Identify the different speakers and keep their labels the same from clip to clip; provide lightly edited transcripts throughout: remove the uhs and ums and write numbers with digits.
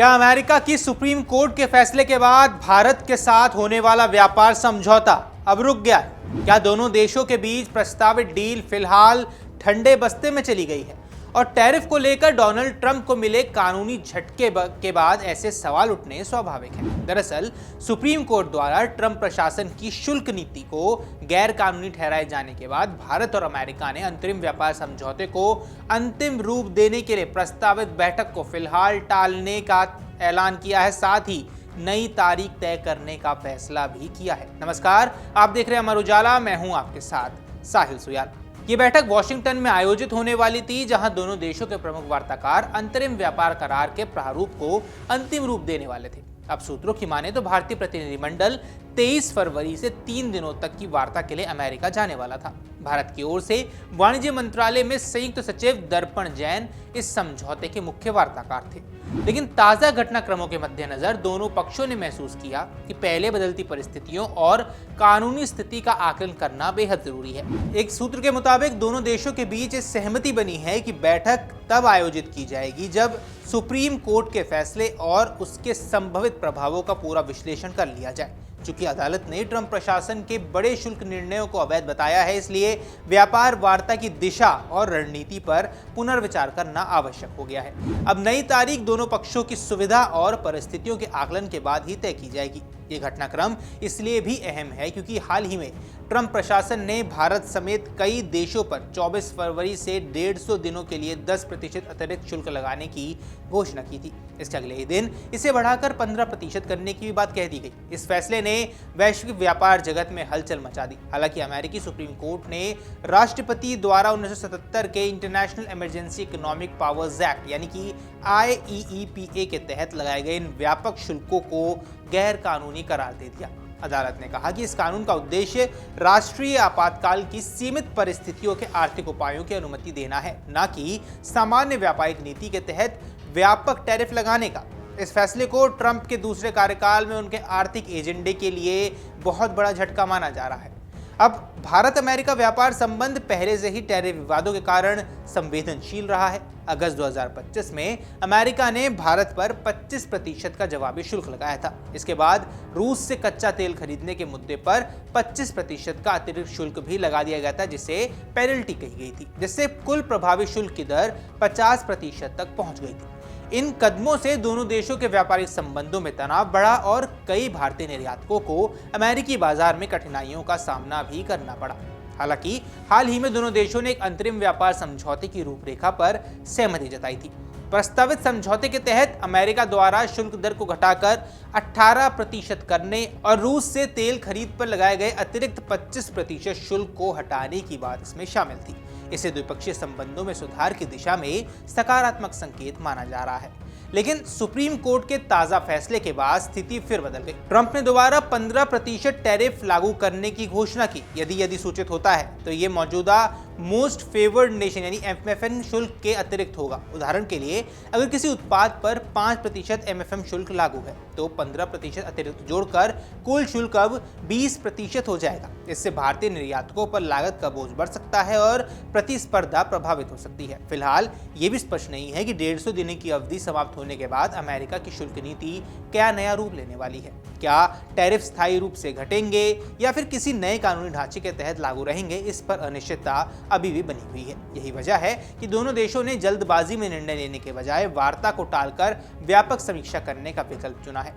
Speaker 1: क्या अमेरिका की supreme court के फैसले के बाद भारत के साथ होने वाला व्यापार समझौता अब रुक गया है? क्या दोनों देशों के बीच प्रस्तावित डील फिलहाल ठंडे बस्ते में चली गई है? और टैरिफ को लेकर डोनाल्ड ट्रंप को मिले कानूनी झटके के बाद ऐसे सवाल उठने स्वाभाविक है। दरअसल सुप्रीम कोर्ट द्वारा ट्रंप प्रशासन की शुल्क नीति को गैर कानूनी ठहराए जाने के बाद भारत और अमेरिका ने अंतरिम व्यापार समझौते को अंतिम रूप देने के लिए प्रस्तावित बैठक को फिलहाल टालने का ऐलान किया है। साथ ही नई तारीख तय करने का फैसला भी किया है। नमस्कार, आप देख रहे हैं अमर उजाला, मैं हूं आपके साथ साहिल सुयाल। ये बैठक वॉशिंगटन में आयोजित होने वाली थी, जहां दोनों देशों के प्रमुख वार्ताकार अंतरिम व्यापार करार के प्रारूप को अंतिम रूप देने वाले थे। अब सूत्रों की माने तो भारतीय प्रतिनिधिमंडल 23 फरवरी से 3 दिनों तक की वार्ता के लिए अमेरिका जाने वाला था। भारत की ओर से वाणिज्य मंत्रालय में संयुक्त सचिव दर्पण जैन इस समझौते के मुख्य वार्ताकार थे। लेकिन ताजा घटनाक्रमों के मद्देनजर दोनों पक्षों ने महसूस किया कि पहले बदलती परिस्थितियों और कानूनी स्थिति का आकलन करना बेहद जरूरी है। एक सूत्र के मुताबिक दोनों देशों के बीच इस सहमति बनी है कि बैठक तब आयोजित की जाएगी जब सुप्रीम कोर्ट के फैसले और उसके संभावित प्रभावों का पूरा विश्लेषण कर लिया जाए। चूंकि अदालत ने ट्रंप प्रशासन के बड़े शुल्क निर्णयों को अवैध बताया है, इसलिए व्यापार वार्ता की दिशा और रणनीति पर पुनर्विचार करना आवश्यक हो गया है। अब नई तारीख दोनों पक्षों की सुविधा और परिस्थितियों के आकलन के बाद ही तय की जाएगी। ये घटनाक्रम इसलिए भी अहम है क्योंकि हाल ही में ट्रंप प्रशासन ने भारत समेत कई देशों पर 24 फरवरी से 150 दिनों के लिए 10% अतिरिक्त शुल्क लगाने की घोषणा की थी। इसके अगले ही दिन इसे बढ़ाकर 15% करने की भी बात कह दी गई। इस फैसले ने वैश्विक व्यापार जगत में हलचल मचा दी। हालांकि अमेरिकी सुप्रीम कोर्ट ने राष्ट्रपति द्वारा 1977 के international emergency economic powers act यानी कि IEEPA के तहत लगाए गए इन व्यापक शुल्कों को गैर कानूनी करार दे दिया। अदालत ने कहा कि इस कानून का उद्देश्य राष्ट्रीय आपातकाल की सीमित परिस्थितियों के आर्थिक उपायों की अनुमति देना है, न कि सामान्य व्यापारिक नीति के तहत व्यापक टैरिफ लगाने का। इस फैसले को ट्रंप के दूसरे कार्यकाल में उनके आर्थिक एजेंडे के लिए बहुत बड़ा झटका माना जा रहा है। अब भारत अमेरिका व्यापार संबंध पहले से ही टैरिफ विवादों के कारण संवेदनशील रहा है। अगस्त 2025 में अमेरिका ने भारत पर 25% का जवाबी शुल्क लगाया था। इसके बाद रूस से कच्चा तेल खरीदने के मुद्दे पर 25% का अतिरिक्त शुल्क भी लगा दिया गया था, जिसे पेनल्टी कही गई थी, जिससे कुल प्रभावी शुल्क की दर 50% तक पहुंच गई थी। इन कदमों से दोनों देशों के व्यापारिक संबंधों में तनाव बढ़ा और कई भारतीय निर्यातकों को अमेरिकी बाजार में कठिनाइयों का सामना भी करना पड़ा। हालांकि हाल ही में दोनों देशों ने एक अंतरिम व्यापार समझौते की रूपरेखा पर सहमति जताई थी। प्रस्तावित समझौते के तहत अमेरिका द्वारा शुल्क दर को घटाकर 18% करने और रूस से तेल खरीद पर लगाए गए अतिरिक्त 25% शुल्क को हटाने की बात इसमें शामिल थी। इसे द्विपक्षीय संबंधों में सुधार की दिशा में सकारात्मक संकेत माना जा रहा है। लेकिन सुप्रीम कोर्ट के ताजा फैसले के बाद स्थिति फिर बदल गई। ट्रंप ने दोबारा 15% टैरिफ लागू करने की घोषणा की। यदि सूचित होता है तो ये मौजूदा मोस्ट फेवर्ड नेशन यानी MFN शुल्क के अतिरिक्त होगा। उदाहरण के लिए अगर किसी उत्पाद पर 5% MFN शुल्क लागू है तो 15% अतिरिक्त जोड़कर कुल शुल्क अब 20% हो जाएगा। इससे भारतीय निर्यातकों पर लागत का बोझ बढ़ सकता है और प्रतिस्पर्धा प्रभावित हो सकती है। फिलहाल ये भी स्पष्ट नहीं है कि 150 दिन की अवधि समाप्त होने के बाद अमेरिका की शुल्क नीति क्या नया रूप लेने वाली है। क्या टैरिफ स्थायी रूप से घटेंगे या फिर किसी नए कानूनी ढांचे के तहत लागू रहेंगे, इस पर अनिश्चितता अभी भी बनी हुई है। यही वजह है कि दोनों देशों ने जल्दबाजी में निर्णय लेने के बजाय वार्ता को टालकर व्यापक समीक्षा करने का विकल्प चुना है।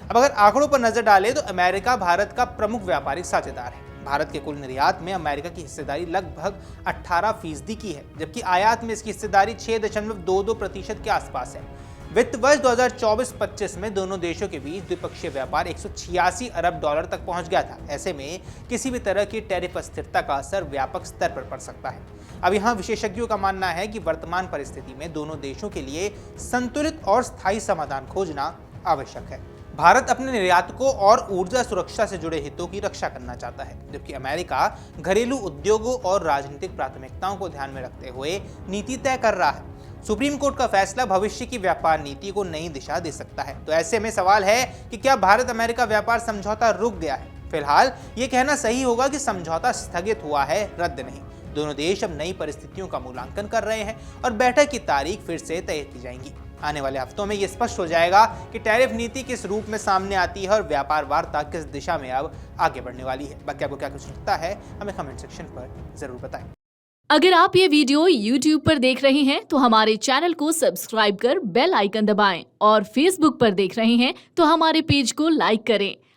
Speaker 1: अब अगर आंकड़ों पर नजर डालें तो अमेरिका भारत का प्रमुख व्यापारिक साझेदार है। भारत के कुल निर्यात में अमेरिका की हिस्सेदारी लगभग 18% की है, जबकि आयात में इसकी हिस्सेदारी 6.22% के आसपास है। वित्त वर्ष 2024-25 में दोनों देशों के बीच द्विपक्षीय व्यापार 186 अरब डॉलर तक पहुंच गया था। ऐसे में किसी भी तरह की टैरिफ अस्थिरता का असर व्यापक स्तर पर पड़ सकता है। अब यहाँ विशेषज्ञों का मानना है कि वर्तमान परिस्थिति में दोनों देशों के लिए संतुलित और स्थायी समाधान खोजना आवश्यक है। भारत अपने निर्यातकों और ऊर्जा सुरक्षा से जुड़े हितों की रक्षा करना चाहता है, जबकि अमेरिका घरेलू उद्योगों और राजनीतिक प्राथमिकताओं को ध्यान में रखते हुए नीति तय कर रहा है। सुप्रीम कोर्ट का फैसला भविष्य की व्यापार नीति को नई दिशा दे सकता है। तो ऐसे में सवाल है कि क्या भारत अमेरिका व्यापार समझौता रुक गया है? फिलहाल ये कहना सही होगा कि समझौता स्थगित हुआ है, रद्द नहीं। दोनों देश अब नई परिस्थितियों का मूल्यांकन कर रहे हैं और बैठक की तारीख फिर से तय की जाएंगी। आने वाले हफ्तों में ये स्पष्ट हो जाएगा कि टैरिफ नीति किस रूप में सामने आती है और व्यापार वार्ता किस दिशा में अब आगे बढ़ने वाली है। बाकी आपको क्या कुछ लगता है हमें कमेंट सेक्शन पर जरूर बताएं।
Speaker 2: अगर आप ये वीडियो YouTube पर देख रहे हैं तो हमारे चैनल को सब्सक्राइब कर बेल आइकन दबाएं और Facebook पर देख रहे हैं तो हमारे पेज को लाइक करें।